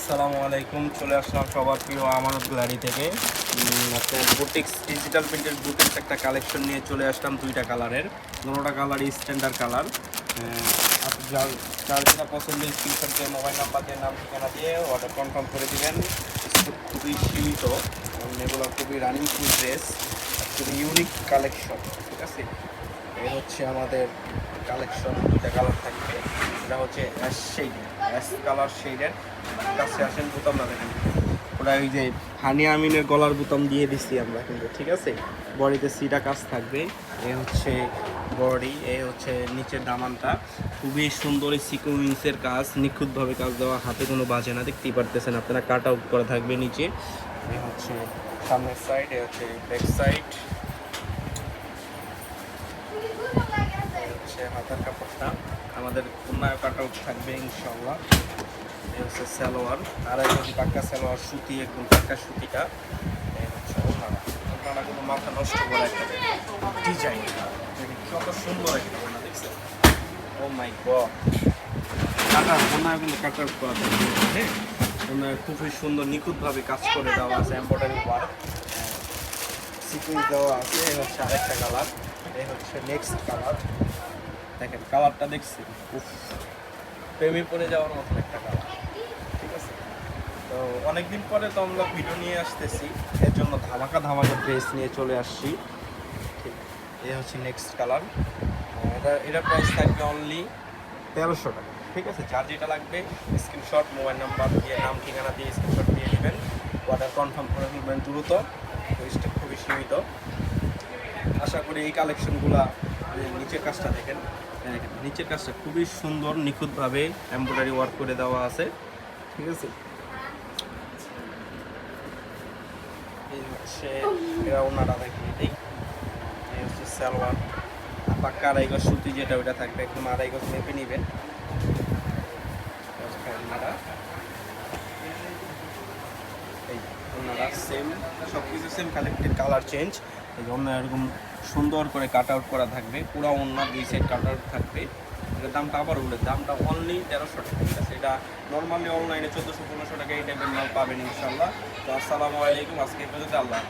আসসালামু আলাইকুম। চলে আসলাম সবার প্রিয় আমানত গ্যালারি থেকে। আপনার বুটিক্স ডিজিটাল প্রিন্টের বুটিক্স একটা কালেকশন নিয়ে চলে আসলাম দুইটা কালারের। দুটোটা কালারই স্ট্যান্ডার্ড কালার। যার যার যেটা পছন্দের স্ক্রিনশট দিয়ে মোবাইল নাম্বার দিয়ে নাম ঠিকানা দিয়ে অর্ডার কনফার্ম করে দিবেন। খুবই সীমিত, এগুলো খুবই রানিং ফুল ড্রেস, খুবই ইউনিক কালেকশন। ঠিক আছে, এই হচ্ছে আমাদের কালেকশন। দুইটা কালার থাকবে। এটা হচ্ছে অ্যাশ শেড, অ্যাশ কালার শেডের। কাছে আসেন, বোতাম না দেখেন, ওটা ওই যে হানি আমিনের গলার বোতাম দিয়ে দিচ্ছি আমরা কিন্তু। ঠিক আছে, বডিতে সিটা কাজ থাকবে। এ হচ্ছে বডি, এ হচ্ছে নিচের দামানটা। খুবই সুন্দর সিকোয়েন্সের কাজ, নিখুঁতভাবে কাজ দেওয়া, হাতে কোনো বাজে না, দেখতেই পারতেছেন আপনারা। কাট আউট করা থাকবে নিচে। এ হচ্ছে সামনের সাইড, এ হচ্ছে ব্যাক সাইড, হচ্ছে হাতার কাপড়টা। আমাদের কোনায় কাট আউট থাকবে ইনশাল্লাহ। এই হচ্ছে সালোয়ার, আর এই হচ্ছে পাক্কা সালোয়ার, সুতি, একদম পাক্কা সুতিটা। এই হচ্ছে ওনারা, ওনারা কোনো মাথা নষ্ট করে একটা ডিজাইন, কত সুন্দর একটা ওনা, দেখছেন? ও মাই গড, কাটার ওনায় কিন্তু কাট আউট করা থাকবে। হ্যাঁ, ওনায় খুবই সুন্দর নিখুঁতভাবে কাজ করে দেওয়া আছে, এমব্রয়ডারি ওয়ার্ক, সিকুয়েন্স দেওয়া আছে। এই হচ্ছে আরেকটা কালার, এই হচ্ছে নেক্সট কালার। দেখেন কালারটা দেখছেন, উফ, প্রেমে পড়ে যাওয়ার মতো একটা কালার। ঠিক আছে, তো অনেকদিন পরে তো আমরা ভিডিও নিয়ে আসতেছি, এর জন্য ধামাকা ধামাকা ড্রেস নিয়ে চলে আসছি। ঠিক, এই হচ্ছে নেক্সট কালার। এটা প্রাইস থাকবে অনলি 1300 টাকা। ঠিক আছে, যার যেটা লাগবে স্ক্রিনশট, মোবাইল নাম্বার দিয়ে নাম ঠিকানা দিয়ে স্ক্রিনশট দিয়ে নেবেন, অর্ডার কনফার্ম করে নেবেন দ্রুত। প্রাইসটা খুবই সীমিত। আশা করি এই কালেকশনগুলো, নিচের কাজটা দেখেন, নিচের কাজটা খুবই সুন্দর, নিখুঁতভাবে এমব্রয়ডারি ওয়ার্ক করে দেওয়া আছে। ঠিক আছে, এই হচ্ছে এরা ওনারা দেখিয়ে দিই। এই হচ্ছে সালোয়ার, পাক্কা আড়াই গজ সুতি, যেটা ওইটা থাকবে একদম আড়াই গজ মেপে নেবেন ওনারা। এই ওনারা সেম, সব কিছু সেম, কালেক্টেড কালার চেঞ্জ। এই অন্য এরকম সুন্দর করে কাট আউট করা থাকবে, পুরো অন্য দুই সাইড কাট আউট থাকবে। এটার দামটা আবার বলে, দামটা অনলি 1300 টাকা। ঠিক আছে, এটা নর্মালি অনলাইনে 1400-1500 টাকা এই টাইপের মাল পাবেন ইনশাল্লাহ। তো আসসালামু আলাইকুম, আজকে পর্যন্ত আল্লাহ।